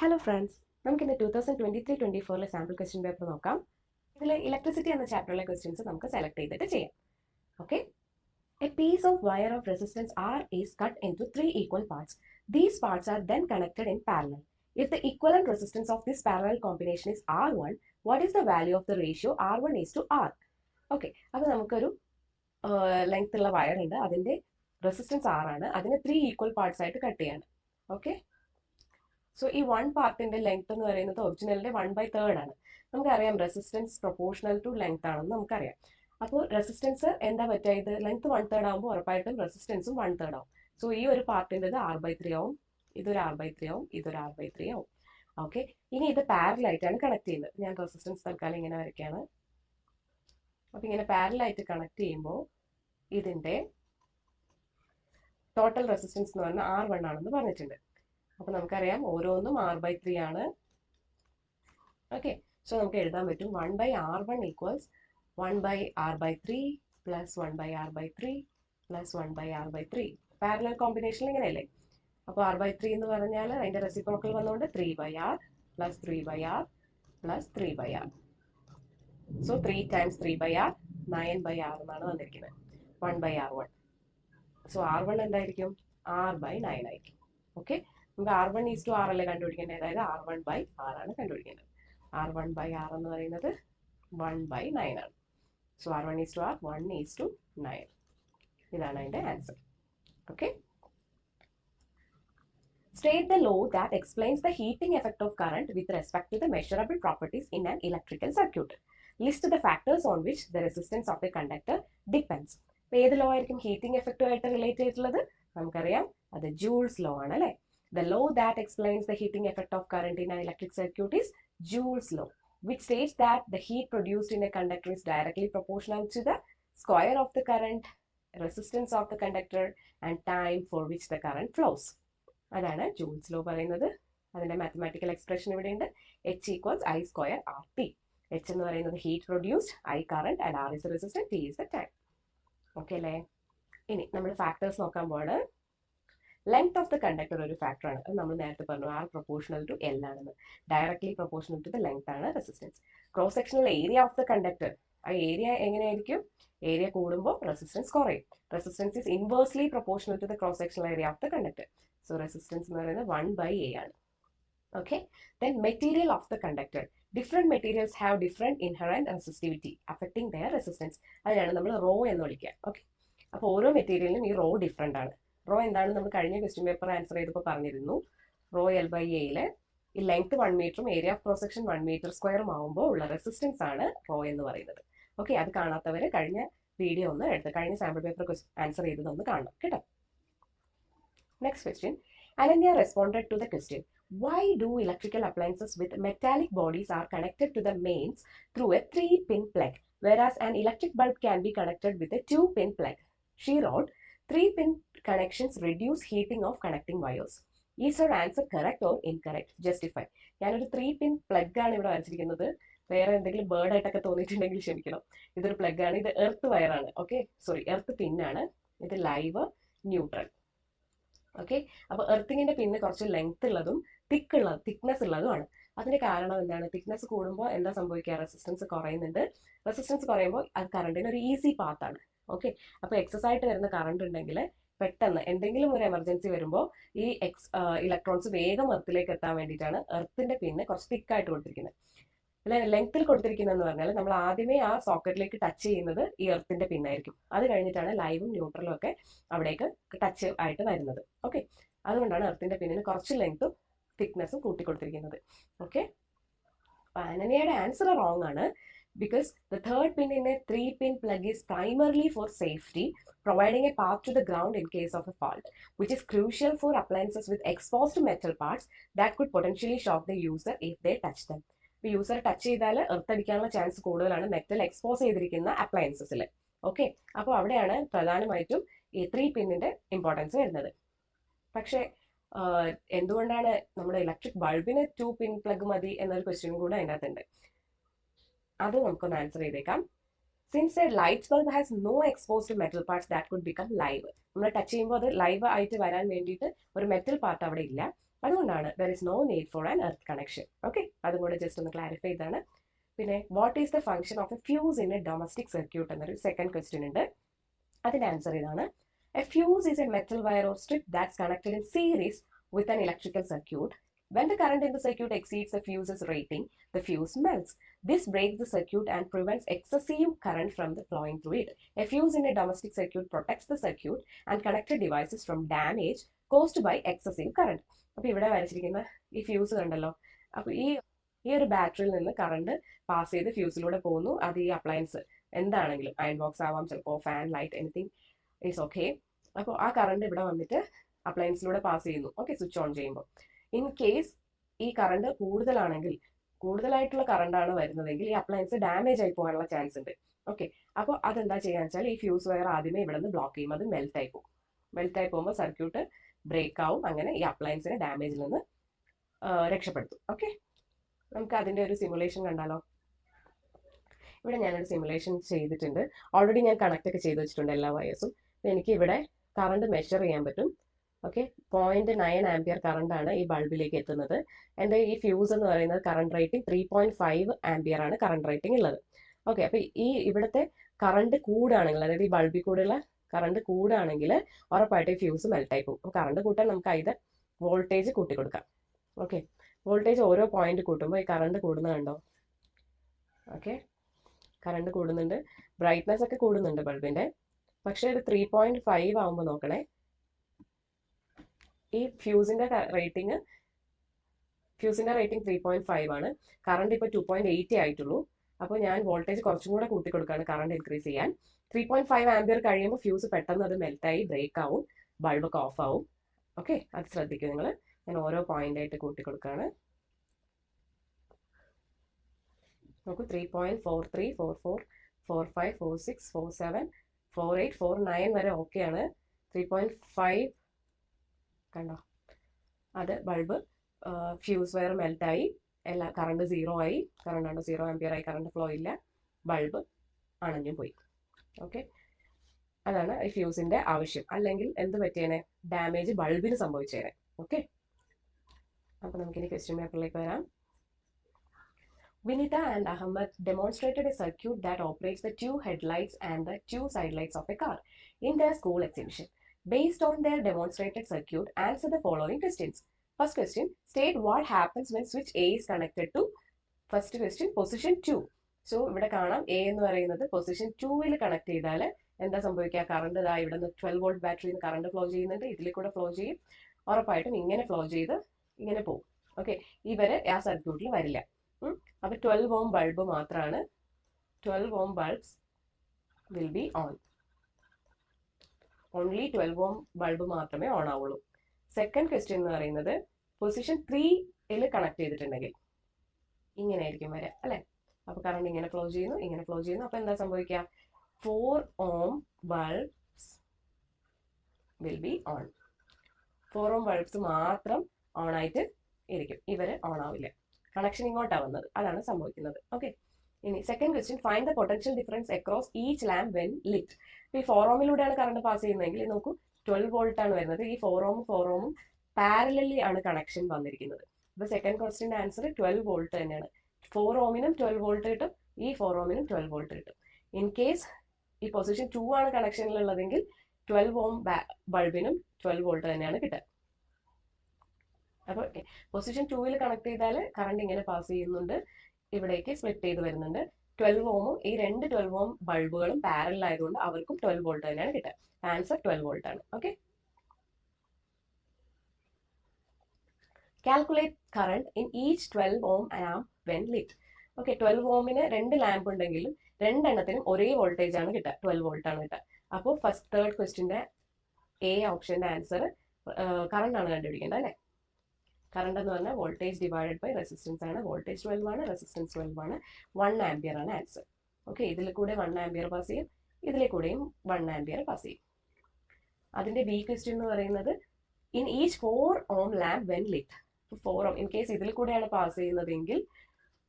Hello friends, നമുക്ക് ഇന്ന് 2023-24 sample question paper നോക്കാം. ഇതിൽ ഇലക്ട്രിസിറ്റി എന്ന ചാപ്റ്ററിലെ ക്വസ്റ്റ്യൻസ് നമുക്ക് സെലക്ട് ചെയ്തിട്ട് ചെയ്യാം. Okay, a piece of wire of resistance R is cut into 3 equal parts. These parts are then connected in parallel. If the equivalent resistance of this parallel combination is R1, what is the value of the ratio R1 is to R? Okay, അപ്പോൾ നമുക്കൊരു length ഉള്ള wire ഉണ്ട്, അതിൻ്റെ resistance R ആണ്, അതിനെ 3 equal parts ആയിട്ട് cut ചെയ്യാണ്. Okay, so ഈ 1 പാർട്ടിന്റെ ലെങ്ത് എന്ന് പറയുന്നത് ഒറിജിനലിന്റെ 1/3 ആണ്. നമുക്കറിയാം റെസിസ്റ്റൻസ് പ്രൊപ്പോർഷണൽ ടു ലെങ്ത് ആണെന്ന് നമുക്കറിയാം. അപ്പോൾ റെസിസ്റ്റൻസ് എന്താ പറ്റുക, ഇത് ലെങ്ത് 1/3 ആകുമ്പോൾ ഉറപ്പായിട്ടും റെസിസ്റ്റൻസും 1/3 ആവും. സോ ഈ ഒരു പാർട്ടിൻ്റെത് R/3 ആവും, ഇതൊരു R/3 ആവും, ഇതൊരു R/3 ആവും. ഓക്കെ, ഇനി ഇത് പാരലൽ ആയിട്ടാണ് കണക്ട് ചെയ്യുന്നത്. ഞാൻ റെസിസ്റ്റൻസ് തൽക്കാലം ഇങ്ങനെ വരയ്ക്കുകയാണ്. അപ്പം ഇങ്ങനെ പാരലൽ ആയിട്ട് കണക്ട് ചെയ്യുമ്പോൾ ഇതിന്റെ ടോട്ടൽ റെസിസ്റ്റൻസ് എന്ന് പറഞ്ഞാൽ R1 ആണെന്ന് പറഞ്ഞിട്ടുണ്ട്. അപ്പോൾ നമുക്കറിയാം ഓരോന്നും R/3 ആണ്. ഓക്കെ, സോ നമുക്ക് എഴുതാൻ പറ്റും 1/R1 equals 1/R/3 plus 1/R/3 plus 1/R/3. Parallel കോമ്പിനേഷനിൽ ഇങ്ങനെയല്ലേ. അപ്പോൾ R/3 എന്ന് പറഞ്ഞാൽ അതിന്റെ റെസിപ്രോക്കൽ വന്നുകൊണ്ട് 3/R plus 3/R plus 3/R. So 3 times 3/R 9/R എന്നാണ് വന്നിരിക്കുന്നത്. 1/R1. സോ R1 എന്തായിരിക്കും? R/9 ആയിരിക്കും. ഓക്കെ, നമുക്ക് R1 ഈസ് ടു R അല്ലേ കണ്ടുപിടിക്കേണ്ടത്, അതായത് R1/R ആണ് കണ്ടുപിടിക്കേണ്ടത്. R1/R എന്ന് പറയുന്നത് 1/9 ആണ്. So R1 is to R, 1 is to 9. ഇതാണ് അതിന്റെ answer. Okay, state the law that explains the heating effect of current with respect to the measurable properties in an electrical circuit. List the factors on which the resistance of the conductor depends. ഏത് law ആയിരിക്കും heating എഫക്റ്റുമായിട്ട് relate ചെയ്തിട്ടുള്ളത്? നമുക്കറിയാം, അത് Joule's law ആണ് അല്ലേ. The law that explains the heating effect of current in an electric circuit is Joule's law, which states that the heat produced in a conductor is directly proportional to the square of the current, resistance of the conductor, and time for which the current flows. അതാണ് Joule's law പറയുന്നത്. അതിന്റെ mathematical expression ഇവിടെയുണ്ട്. H equals I square RT. H എന്ന് പറയുന്നത് heat produced, I current, and R is the resistance, T is the time. Okay അല്ലേ. ഇനി നമ്മൾ factors നോക്കാൻ പോവാണ്. ലെങ്ത് ഓഫ് ദ കണ്ടക്ടർ ഒരു ഫാക്ടറാണ്. അത് നമ്മൾ നേരത്തെ പറഞ്ഞു, R പ്രൊപ്പോർഷണൽ ടു L ആണെന്ന്. Directly proportional to the length ആണ് resistance. Cross sectional area of the conductor, ആ ഏരിയ എങ്ങനെയായിരിക്കും? ഏരിയ കൂടുമ്പോൾ റെസിസ്റ്റൻസ് കുറയും. Resistance is inversely proportional to the cross sectional area of the conductor. So resistance എന്ന് പറയുന്നത് 1/A ആണ്. Okay, then material of the conductor. Different materials have different inherent resistivity affecting their resistance. അതിനാണ് നമ്മൾ raw എന്ന് വിളിക്കുക. Okay, അപ്പോൾ ഓരോ മെറ്റീരിയലിനും ഈ റോ ഡിഫറെന്റ് ആണ്. റോ എന്താണെന്ന് നമ്മൾ കഴിഞ്ഞ ക്വസ്റ്റ്യൻ പേപ്പർ ആൻസർ ചെയ്തപ്പോൾ പറഞ്ഞിരുന്നു. റോ L/Aയില് ഈ ലെങ്ത് 1 മീറ്ററും area of cross section 1 metre സ്ക്വയറും ആവുമ്പോൾ ഉള്ള റെസിസ്റ്റൻസ് ആണ് റോ എന്ന് പറയുന്നത്. ഓക്കെ, അത് കാണാത്തവര് കഴിഞ്ഞ വീഡിയോ ഒന്ന് എടുത്ത് കഴിഞ്ഞ സാമ്പിൾ പേപ്പർ ആൻസർ ചെയ്തതൊന്ന് കാണണം കേട്ടോ. Next question. Ananya responded to the question, why do electrical appliances with metallic bodies are connected to the mains through a 3-pin plug, whereas an electric bulb can be connected with a 2-pin plug? She wrote, 3-pin connections reduce heating of connecting wires. Is her answer correct or incorrect? Justify. ഞാനൊരു 3-pin plug ആണ് ഇവിടെ വരച്ചിരിക്കുന്നത്. വേറെ എന്തെങ്കിലും bird ആയിട്ടൊക്കെ തോന്നിയിട്ടുണ്ടെങ്കിൽ ക്ഷമിക്കണം. ഇതൊരു plug ആണ്, ഇത് എർത്ത് വയറാണ്. ഓക്കെ, സോറി, എർത്ത് പിന്നാണ്. ഇത് ലൈവ്, ന്യൂട്രൽ. ഓക്കെ, അപ്പോൾ എർത്തിങ്ങിന്റെ പിന്നെ കുറച്ച് ലെങ്ത് ഉള്ളതും തിക്നെസ് ഉള്ളതുമാണ്. അതിന്റെ കാരണം എന്താണ്? തിക്നെസ് കൂടുമ്പോൾ എന്താ സംഭവിക്കുക? റെസിസ്റ്റൻസ് കുറയുന്നുണ്ട്. റെസിസ്റ്റൻസ് കുറയുമ്പോൾ അത് കറണ്ടിന് ഒരു ഈസി പാത്താണ്. ഓക്കെ, അപ്പോൾ എക്സസ് ആയിട്ട് വരുന്ന കറണ്ട് ഉണ്ടെങ്കിൽ പെട്ടെന്ന് എന്തെങ്കിലും ഒരു എമർജൻസി വരുമ്പോൾ ഈ ഇലക്ട്രോൺസ് വേഗം എർത്തിലേക്ക് എത്താൻ വേണ്ടിയിട്ടാണ് എർത്തിന്റെ പിന്നെ കുറച്ച് തിക്കായിട്ട് കൊടുത്തിരിക്കുന്നത്. അല്ലെ, ലെങ്ത്തിൽ കൊടുത്തിരിക്കുന്നതെന്ന് പറഞ്ഞാൽ നമ്മൾ ആദ്യമേ ആ സോക്കറ്റിലേക്ക് ടച്ച് ചെയ്യുന്നത് ഈ എർത്തിന്റെ പിന്നായിരിക്കും. അത് കഴിഞ്ഞിട്ടാണ് ലൈവും ന്യൂട്രലും ഒക്കെ അവിടേക്ക് ടച്ച് ആയിട്ട് വരുന്നത്. ഓക്കെ, അതുകൊണ്ടാണ് എർത്തിന്റെ പിന്നിന് കുറച്ച് ലെങ്ത്തും തിക്നെസ്സും കൂട്ടിക്കൊടുത്തിരിക്കുന്നത്. ഓക്കെ, അനന്യയുടെ ആൻസർ റോങ് ആണ്. Because the third pin in a 3-pin plug is primarily for safety, providing a path to the ground in case of a fault, which is crucial for appliances with exposed metal parts that could potentially shock the user if they touch them. ഇപ്പോൾ user touch ചെയ്താൽ earth അടിക്കാനുള്ള chance കൂടുതലാണ് metal expose ചെയ്തിരിക്കുന്ന അപ്ലയൻസസിൽ. Okay, അപ്പോൾ അവിടെയാണ് പ്രധാനമായിട്ടും ഈ 3-പിന്നിന്റെ importance വരുന്നത്. പക്ഷേ എന്തുകൊണ്ടാണ് നമ്മുടെ ഇലക്ട്രിക് ബൾബിന് 2-പിൻ പ്ലഗ് മതി എന്നൊരു ക്വസ്റ്റ്യൻ കൂടെ അതിൻ്റെ അകത്തുണ്ട്. അത് നമുക്കൊന്ന് ആൻസർ ചെയ്തേക്കാം. Since a light bulb has no exposed metal parts that could become live. നമ്മൾ ടച്ച് ചെയ്യുമ്പോൾ അത് ലൈവ് ആയിട്ട് വരാൻ വേണ്ടിയിട്ട് ഒരു മെറ്റൽ പാർട്ട് അവിടെ ഇല്ല. അതുകൊണ്ടാണ് there is no need for an earth connection. Okay, അതും കൂടെ ജസ്റ്റ് ഒന്ന് ക്ലാരിഫൈ ചെയ്താണ്. പിന്നെ what is the function of a fuse in a domestic circuit എന്നൊരു സെക്കൻഡ് ക്വസ്റ്റ്യൻ ഉണ്ട്. അതിന്റെ ആൻസർ ഇതാണ്. A fuse is a metal wire or strip that's connected in series with an electrical circuit. When the current in the circuit exceeds the fuse's rating, the fuse melts. This breaks the circuit and prevents excessive current from the flowing through it. A fuse in a domestic circuit protects the circuit and connected devices from damage caused by excessive current. അപ്പോൾ ഇവിടെ വരച്ചിരിക്കുന്ന ഈ fuse കണ്ടല്ലോ. അപ്പോൾ ഈ ഒരു ബാറ്ററിയിൽ നിന്ന് current pass ചെയ്ത് ഫ്യൂസിലൂടെ പോകുന്നു. അത് ഈ അപ്ലയൻസ് എന്താണെങ്കിലും അയൺ ബോക്സ് ആവാം, ചിലപ്പോൾ fan, light, anything is okay. അപ്പോൾ ആ കറണ്ട് ഇവിടെ വന്നിട്ട് അപ്ലയൻസിലൂടെ പാസ് ചെയ്യുന്നു. ഓക്കെ, സ്വിച്ച് ഓൺ ചെയ്യുമ്പോൾ ഇൻ കേസ് ഈ കറണ്ട് കൂടുതലാണെങ്കിൽ, കൂടുതലായിട്ടുള്ള കറണ്ടാണ് വരുന്നതെങ്കിൽ ഈ അപ്ലയൻസ് ഡാമേജ് ആയി പോകാനുള്ള ചാൻസ് ഉണ്ട്. ഓക്കെ, അപ്പോൾ അതെന്താ ചെയ്യാന്ന് വെച്ചാൽ ഈ ഫ്യൂസ് വയർ ആദ്യമേ ഇവിടെ നിന്ന് ബ്ലോക്ക് ചെയ്യും. അത് മെൽറ്റ് ആയി പോകും. മെൽറ്റ് ആയി പോകുമ്പോൾ സർക്യൂട്ട് ബ്രേക്ക് ആവും. അങ്ങനെ ഈ അപ്ലയൻസിനെ ഡാമേജിൽ നിന്ന് രക്ഷപ്പെടുത്തും. ഓക്കെ, നമുക്ക് അതിൻ്റെ ഒരു സിമുലേഷൻ കണ്ടാലോ. ഇവിടെ ഞാനൊരു സിമുലേഷൻ ചെയ്തിട്ടുണ്ട്. ഓൾറെഡി ഞാൻ കണക്ട് ഒക്കെ ചെയ്ത് വെച്ചിട്ടുണ്ട് എല്ലാ വയേഴ്സും. എനിക്ക് ഇവിടെ കറണ്ട് മെഷർ ചെയ്യാൻ പറ്റും. ഓക്കെ, 0.9 ആംപിയർ കറണ്ടാണ് ഈ ബൾബിലേക്ക് എത്തുന്നത്. എൻ്റെ ഈ ഫ്യൂസ് എന്ന് പറയുന്നത് കറണ്ട് റേറ്റിംഗ് 3.5 ആംപിയർ ആണ് കറണ്ട് റേറ്റിംഗ് ഉള്ളത്. ഓക്കെ, അപ്പോൾ ഈ ഇവിടുത്തെ കറണ്ട് കൂടുകയാണെങ്കിൽ, അതായത് ഈ ബൾബിൽ കൂടെയുള്ള കറണ്ട് കൂടുകയാണെങ്കിൽ ഉറപ്പായിട്ട് ഈ ഫ്യൂസ് മെൽറ്റായി പോകും. അപ്പോൾ കറണ്ട് കൂട്ടാൻ നമുക്ക് ഇത് വോൾട്ടേജ് കൂട്ടി കൊടുക്കാം. ഓക്കെ, വോൾട്ടേജ് ഓരോ പോയിന്റ് കൂട്ടുമ്പോൾ ഈ കറണ്ട് കൂടുന്നത് കണ്ടോ. ഓക്കെ, കറണ്ട് കൂടുന്നുണ്ട്, ബ്രൈറ്റ്നസ് ഒക്കെ കൂടുന്നുണ്ട് ബൾബിൻ്റെ. പക്ഷേ ഇത് 3.5 ആകുമ്പോൾ നോക്കണേ, ഈ ഫ്യൂസിൻ്റെ റേറ്റിംഗ് 3.5 ആണ്. കറണ്ട് ഇപ്പോൾ 2.8 ആയിട്ടുള്ളൂ. അപ്പോൾ ഞാൻ വോൾട്ടേജ് കുറച്ചും കൂടെ കൂട്ടി കൊടുക്കുകയാണ് കറണ്ട് ഇൻക്രീസ് ചെയ്യാൻ. 3.5 ആംപിയർ കഴിയുമ്പോൾ ഫ്യൂസ് പെട്ടെന്ന് അത് മെൽറ്റായി ബ്രേക്ക് ആവും, ബൾബൊക്കെ ഓഫ് ആവും. ഓക്കെ, അത് ശ്രദ്ധിക്കുക നിങ്ങൾ. ഞാൻ ഓരോ പോയിന്റ് ആയിട്ട് കൂട്ടി കൊടുക്കുകയാണ്. നോക്കൂ, 3.43, 44, 45, 46, 47, 48, 49 വരെ ഓക്കെയാണ്. 3.5 കണ്ടോ, അത് ബൾബ് ഫ്യൂസ് വയർ മെൽറ്റായി, എല്ലാ കറണ്ട് 0 ആയി. കറണ്ട് ആണോ 0 ആംപിയർ ആയി, കറണ്ട് ഫ്ലോ ഇല്ല, ബൾബ് അണഞ്ഞു പോയി. ഓക്കെ, അതാണ് ഈ ഫ്യൂസിന്റെ ആവശ്യം. അല്ലെങ്കിൽ എന്ത് പറ്റിയേനെ, ഡാമേജ് ബൾബിന് സംഭവിച്ചേനെ. ഓക്കെ, അപ്പോൾ നമുക്കിനി ക്വസ്റ്റ്യൻ പേപ്പറിലേക്ക് വരാം. Vinita and Ahmed demonstrated a circuit that operates the two headlights and the two side lights of a car in their school exhibition. Based on their demonstrated circuit, answer the following questions. First question, state what happens when switch A is connected to, first question, position 2. So ഇവിടെ കാണാം A എന്ന് പറയുന്നത് position 2-ൽ connect ചെയ്താൽ എന്താ സംഭവിക്കുക, current ഇതാ ഇവിടെ നിന്ന് 12 വോൾട്ട് ബാറ്ററിയിൽ നിന്ന് കറണ്ട് ഫ്ലോ ചെയ്യുന്നുണ്ട്, ഇതിൽ കൂടെ ഫ്ലോ ചെയ്യും, ഉറപ്പായിട്ടും ഇങ്ങനെ ഫ്ലോ ചെയ്ത് ഇങ്ങനെ പോകും. ഓക്കെ, ഇവര് ആ സർക്യൂട്ടിൽ വരില്ല. അപ്പോൾ 12 ഓം ബൾബ് മാത്രമാണ്, 12 ohm bulbs will be on. Only 12 ohm bulb മാത്രമേ ഓൺ ആവുള്ളൂ. സെക്കൻഡ് ക്വസ്റ്റ്യൻ എന്ന് പറയുന്നത് പൊസിഷൻ 3-ൽ കണക്ട് ചെയ്തിട്ടുണ്ടെങ്കിൽ ഇങ്ങനെ ആയിരിക്കും വരിക അല്ലേ. അപ്പോൾ കറണ്ട് ഇങ്ങനെ ഫ്ലോ ചെയ്യുന്നു, ഇങ്ങനെ ഫ്ലോ ചെയ്യുന്നു. അപ്പോൾ എന്താ സംഭവിക്കുക, 4 ohm bulbs will be on. 4 ohm bulbs മാത്രം ഓൺ ആയിട്ട് ഇരിക്കും, ഇവര് ഓൺ ആവില്ല. കണക്ഷൻ ഇങ്ങോട്ടാണ് വന്നത്, അതാണ് സംഭവിക്കുന്നത്. ഓക്കെ, ഇനി second question, find the potential difference across each lamp when lit. ഇപ്പോൾ ഈ 4 ഓമിലൂടെയാണ് കറണ്ട് പാസ് ചെയ്യുന്നതെങ്കിൽ നോക്കൂ, 12 വോൾട്ട് ആണ് വരുന്നത്. ഈ 4 ഓമും പാരലലി ആണ് കണക്ഷൻ വന്നിരിക്കുന്നത്. അപ്പോൾ സെക്കൻഡ് ക്വസ്റ്റ്യൻ്റെ ആൻസർ 12 വോൾട്ട് തന്നെയാണ്. 4 ഓമിനും 12 വോൾട്ട് കിട്ടും, ഈ 4 ഓമിനും 12 വോൾട്ട് കിട്ടും. ഇൻ കേസ് ഈ പൊസിഷൻ 2 ആണ് കണക്ഷനിലുള്ളതെങ്കിൽ 12 ഓം ബൾബിനും 12 വോൾട്ട് തന്നെയാണ് കിട്ടുക. അപ്പോൾ പൊസിഷൻ 2-ൽ കണക്ട് ചെയ്താൽ കറണ്ട് ഇങ്ങനെ പാസ് ചെയ്യുന്നുണ്ട്, ഇവിടേക്ക് സ്പ്ലിറ്റ് ചെയ്ത് വരുന്നുണ്ട്. 12 ഓമും ഈ രണ്ട് 12 ഓം ബൾബുകളും പാരലൽ ആയതുകൊണ്ട് അവർക്കും 12 വോൾട്ട് തന്നെയാണ് കിട്ടുക. ആൻസർ 12 വോൾട്ട് ആണ്. Okay, calculate current in each 12 ohm lamp when lit. Okay, 12 ഓമിന് 2 ലാമ്പ് ഉണ്ടെങ്കിലും രണ്ടെണ്ണത്തിനും ഒരേ വോൾട്ടേജ് ആണ് കിട്ടുക, 12 വോൾട്ട് ആണ് കിട്ടുക. അപ്പോൾ തേർഡ് ക്വസ്റ്റ്യൻ്റെ എ ഓപ്ഷൻ്റെ ആൻസർ കറണ്ട് ആണ് കണ്ടുപിടിക്കേണ്ടത് അല്ലേ. കറണ്ട് എന്ന് പറഞ്ഞാൽ വോൾട്ടേജ് ഡിവൈഡഡ് ബൈ റെസിസ്റ്റൻസ് ആണ്. വോൾട്ടേജ് 12 ആണ്, റെസിസ്റ്റൻസ് 12 ആണ്, 1 ആംപിയർ ആണ് ആൻസർ. ഓക്കെ, ഇതിൽ കൂടെ 1 ആംപിയർ പാസ് ചെയ്യും, ഇതിലെ കൂടെയും 1 ആംപിയർ പാസ് ചെയ്യും. അതിന്റെ ബി ക്വസ്റ്റ്യൻ എന്ന് പറയുന്നത് in each 4 ohm lamp when lit. 4 ohm in case ഇതിൽ കൂടെയാണ് പാസ് ചെയ്യുന്നതെങ്കിൽ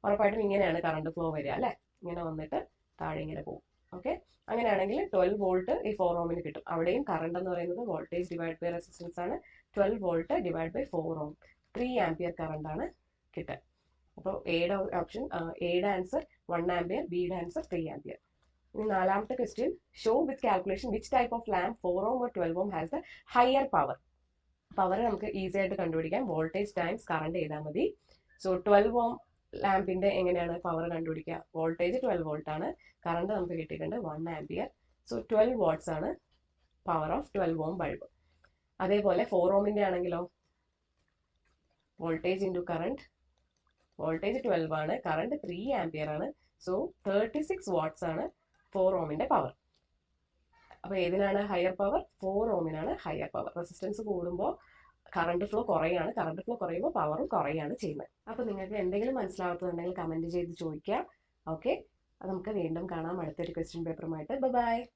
ഉറപ്പായിട്ടും ഇങ്ങനെയാണ് കറണ്ട് ഫ്ലോ വരിക അല്ലേ, ഇങ്ങനെ വന്നിട്ട് താഴെ ഇങ്ങനെ പോകും. ഓക്കെ, അങ്ങനെയാണെങ്കിൽ 12 വോൾട്ട് ഈ 4 ഓമിന് കിട്ടും. അവിടെയും കറണ്ട് എന്ന് പറയുന്നത് വോൾട്ടേജ് ഡിവൈഡ് ബൈ റെസിസ്റ്റൻസ് ആണ്. 12 volt divide by 4 ohm. 3 ampere current ആണ് കിട്ടുക. അപ്പോൾ എയുടെ ഓപ്ഷൻ, എയുടെ ആൻസർ 1 ആംപിയർ, ബിയുടെ ആൻസർ 3 ആംപിയർ. ഇനി നാലാമത്തെ question, show with calculation which type of lamp 4 ohm or 12 ohm has the higher power. Power നമുക്ക് ഈസി ആയിട്ട് കണ്ടുപിടിക്കാം, വോൾട്ടേജ് ടൈംസ് കറണ്ട് ചെയ്താൽ മതി. സോ 12 ohm ലാമ്പിന്റെ എങ്ങനെയാണ് പവർ കണ്ടുപിടിക്കുക? വോൾട്ടേജ് 12 വോൾട്ട് ആണ്, കറണ്ട് നമുക്ക് കിട്ടിയിട്ടുണ്ട് 1 ആംപിയർ. സോ 12 വാട്ട്സ് ആണ് പവർ ഓഫ് 12 ohm ബൾബ്. അതേപോലെ 4 ohമിന്റെ ആണെങ്കിലോ, വോൾട്ടേജ് ഇൻറ്റു കറണ്ട്, വോൾട്ടേജ് 12 ആണ്, കറണ്ട് 3 ആംപിയർ ആണ്. സോ 36 വാട്ട്സ് ആണ് 4 ohമിന്റെ പവർ. അപ്പോൾ ഏതിനാണ് ഹയർ പവർ? 4 ohമിനാണ് ഹയർ പവർ. റെസിസ്റ്റൻസ് കൂടുമ്പോൾ കറണ്ട് ഫ്ലോ കുറയാണ്, കറണ്ട് ഫ്ലോ കുറയുമ്പോൾ പവറും കുറയാണ് ചെയ്യുന്നത്. അപ്പോൾ നിങ്ങൾക്ക് എന്തെങ്കിലും മനസ്സിലാവാത്തതുണ്ടെങ്കിൽ കമൻറ്റ് ചെയ്ത് ചോദിക്കാം. ഓക്കെ, നമുക്ക് വീണ്ടും കാണാം അടുത്തൊരു ക്വസ്റ്റ്യൻ പേപ്പറുമായിട്ട്. ബൈ.